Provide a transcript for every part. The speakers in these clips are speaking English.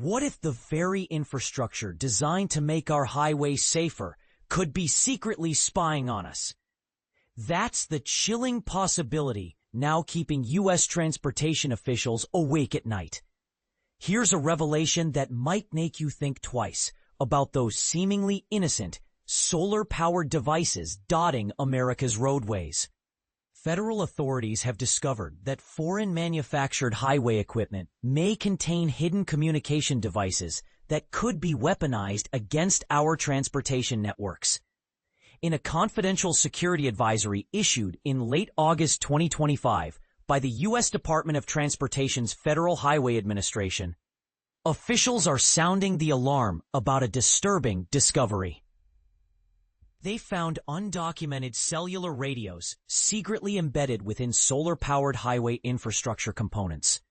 What if the very infrastructure designed to make our highways safer could be secretly spying on us? That's the chilling possibility now keeping U.S. transportation officials awake at night. Here's a revelation that might make you think twice about those seemingly innocent, solar-powered devices dotting America's roadways. Federal authorities have discovered that foreign-manufactured highway equipment may contain hidden communication devices that could be weaponized against our transportation networks. In a confidential security advisory issued in late August 2025 by the U.S. Department of Transportation's Federal Highway Administration, officials are sounding the alarm about a disturbing discovery. They found undocumented cellular radios secretly embedded within solar-powered highway infrastructure components,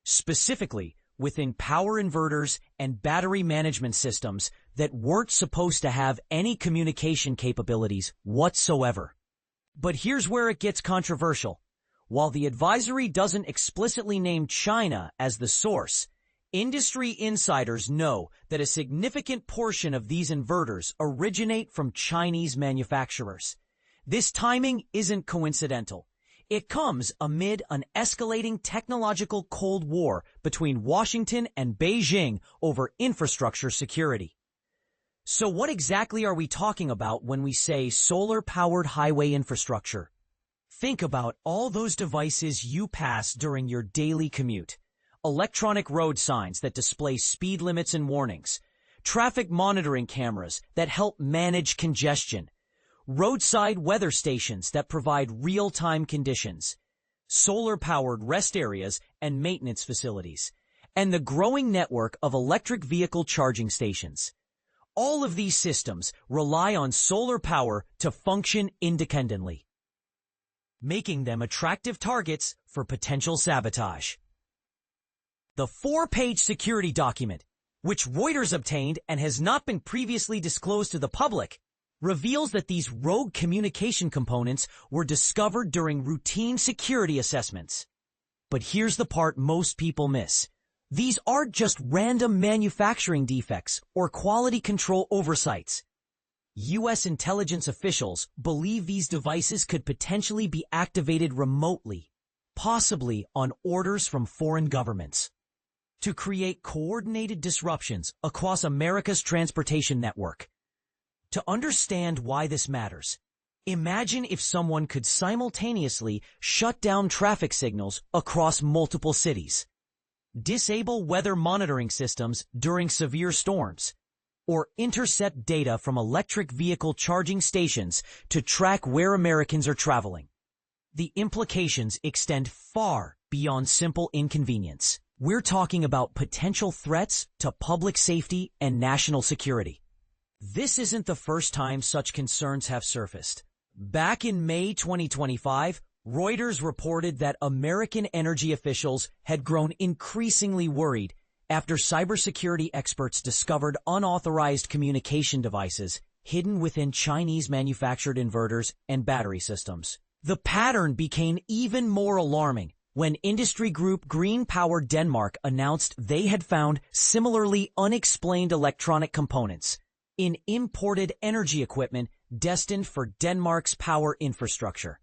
specifically within power inverters and battery management systems that weren't supposed to have any communication capabilities whatsoever. But here's where it gets controversial. While the advisory doesn't explicitly name China as the source, industry insiders know that a significant portion of these inverters originate from Chinese manufacturers. This timing isn't coincidental. It comes amid an escalating technological Cold War between Washington and Beijing over infrastructure security. So what exactly are we talking about when we say solar-powered highway infrastructure? Think about all those devices you pass during your daily commute. Electronic road signs that display speed limits and warnings, traffic monitoring cameras that help manage congestion, roadside weather stations that provide real-time conditions, solar-powered rest areas and maintenance facilities, and the growing network of electric vehicle charging stations. All of these systems rely on solar power to function independently, making them attractive targets for potential sabotage. The 4-page security document, which Reuters obtained and has not been previously disclosed to the public, reveals that these rogue communication components were discovered during routine security assessments. But here's the part most people miss. These aren't just random manufacturing defects or quality control oversights. U.S. intelligence officials believe these devices could potentially be activated remotely, possibly on orders from foreign governments, to create coordinated disruptions across America's transportation network. To understand why this matters, imagine if someone could simultaneously shut down traffic signals across multiple cities, disable weather monitoring systems during severe storms, or intercept data from electric vehicle charging stations to track where Americans are traveling. The implications extend far beyond simple inconvenience. We're talking about potential threats to public safety and national security. This isn't the first time such concerns have surfaced. Back in May 2025, Reuters reported that American energy officials had grown increasingly worried after cybersecurity experts discovered unauthorized communication devices hidden within Chinese-manufactured inverters and battery systems. The pattern became even more alarming when industry group Green Power Denmark announced they had found similarly unexplained electronic components in imported energy equipment destined for Denmark's power infrastructure.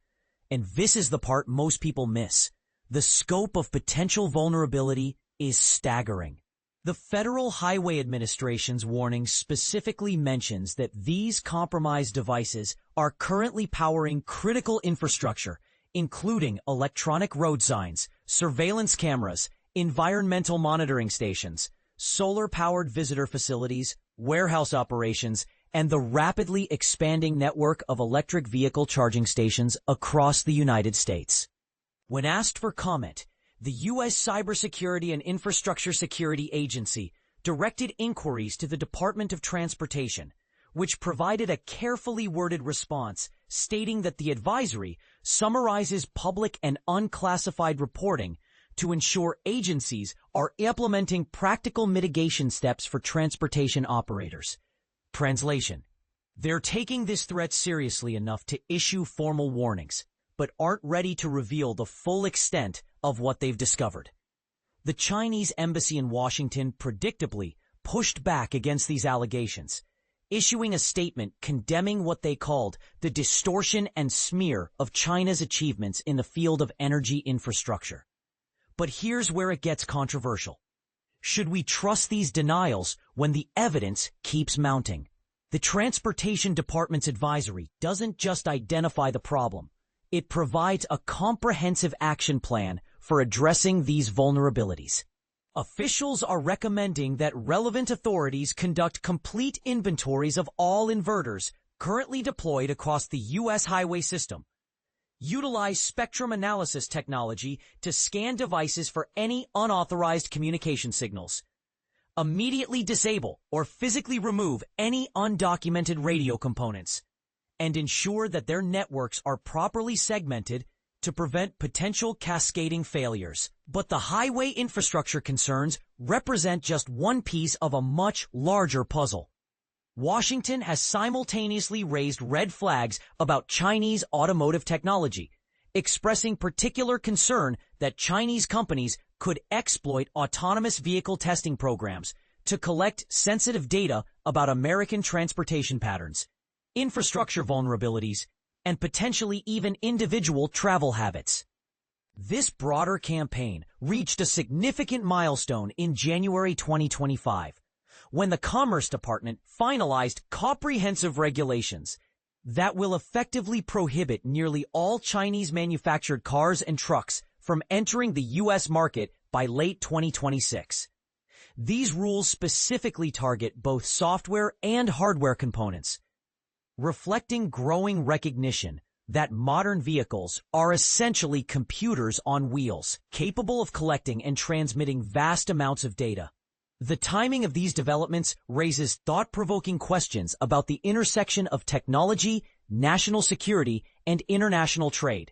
And this is the part most people miss. The scope of potential vulnerability is staggering. The Federal Highway Administration's warning specifically mentions that these compromised devices are currently powering critical infrastructure, including electronic road signs, surveillance cameras, environmental monitoring stations, solar-powered visitor facilities, warehouse operations, and the rapidly expanding network of electric vehicle charging stations across the United States. When asked for comment, the U.S. Cybersecurity and Infrastructure Security Agency directed inquiries to the Department of Transportation, which provided a carefully worded response stating that the advisory summarizes public and unclassified reporting to ensure agencies are implementing practical mitigation steps for transportation operators. Translation: they're taking this threat seriously enough to issue formal warnings, but aren't ready to reveal the full extent of what they've discovered. The Chinese embassy in Washington predictably pushed back against these allegations, issuing a statement condemning what they called the distortion and smear of China's achievements in the field of energy infrastructure. But here's where it gets controversial. Should we trust these denials when the evidence keeps mounting? The Transportation Department's advisory doesn't just identify the problem. It provides a comprehensive action plan for addressing these vulnerabilities. Officials are recommending that relevant authorities conduct complete inventories of all inverters currently deployed across the U.S. highway system. Utilize spectrum analysis technology to scan devices for any unauthorized communication signals. Immediately disable or physically remove any undocumented radio components, and ensure that their networks are properly segmented to prevent potential cascading failures. But the highway infrastructure concerns represent just one piece of a much larger puzzle. Washington has simultaneously raised red flags about Chinese automotive technology, expressing particular concern that Chinese companies could exploit autonomous vehicle testing programs to collect sensitive data about American transportation patterns, infrastructure vulnerabilities, and potentially even individual travel habits. This broader campaign reached a significant milestone in January 2025, when the Commerce Department finalized comprehensive regulations that will effectively prohibit nearly all Chinese-manufactured cars and trucks from entering the U.S. market by late 2026. These rules specifically target both software and hardware components, reflecting growing recognition that modern vehicles are essentially computers on wheels, capable of collecting and transmitting vast amounts of data. The timing of these developments raises thought-provoking questions about the intersection of technology, national security, and international trade.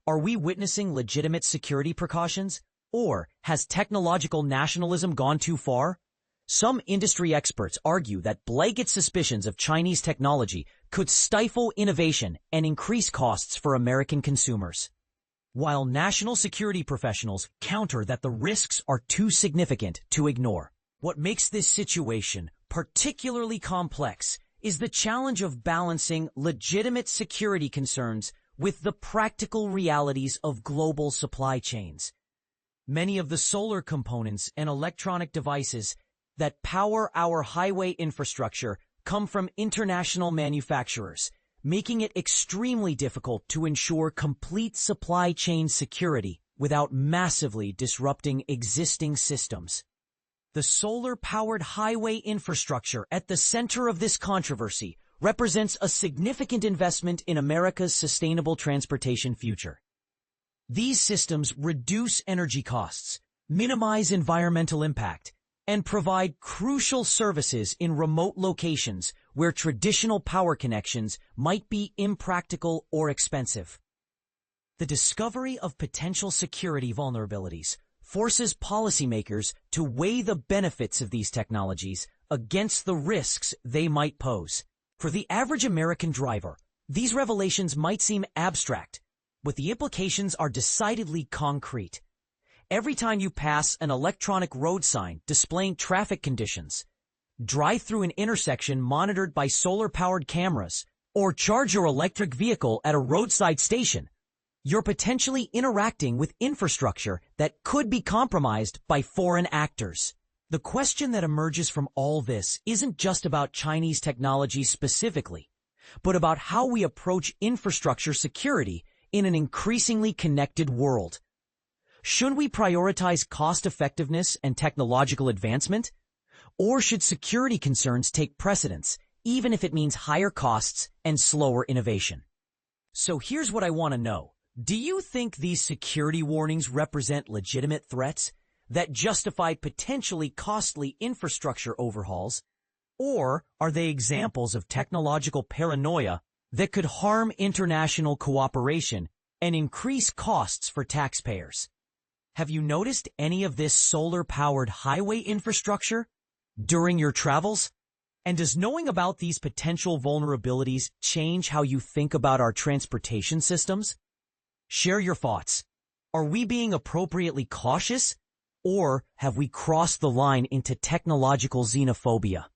Are we witnessing legitimate security precautions, or has technological nationalism gone too far? Some industry experts argue that blanket suspicions of Chinese technology could stifle innovation and increase costs for American consumers, while national security professionals counter that the risks are too significant to ignore. What makes this situation particularly complex is the challenge of balancing legitimate security concerns with the practical realities of global supply chains. Many of the solar components and electronic devices that power our highway infrastructure come from international manufacturers, making it extremely difficult to ensure complete supply chain security without massively disrupting existing systems. The solar-powered highway infrastructure at the center of this controversy represents a significant investment in America's sustainable transportation future. These systems reduce energy costs, minimize environmental impact, and provide crucial services in remote locations where traditional power connections might be impractical or expensive. The discovery of potential security vulnerabilities forces policymakers to weigh the benefits of these technologies against the risks they might pose. For the average American driver, these revelations might seem abstract, but the implications are decidedly concrete. Every time you pass an electronic road sign displaying traffic conditions, drive through an intersection monitored by solar-powered cameras, or charge your electric vehicle at a roadside station, you're potentially interacting with infrastructure that could be compromised by foreign actors. The question that emerges from all this isn't just about Chinese technology specifically, but about how we approach infrastructure security in an increasingly connected world. Should we prioritize cost-effectiveness and technological advancement? Or should security concerns take precedence, even if it means higher costs and slower innovation? So here's what I want to know. Do you think these security warnings represent legitimate threats that justify potentially costly infrastructure overhauls? Or are they examples of technological paranoia that could harm international cooperation and increase costs for taxpayers? Have you noticed any of this solar-powered highway infrastructure during your travels? And does knowing about these potential vulnerabilities change how you think about our transportation systems? Share your thoughts. Are we being appropriately cautious? Or have we crossed the line into technological xenophobia?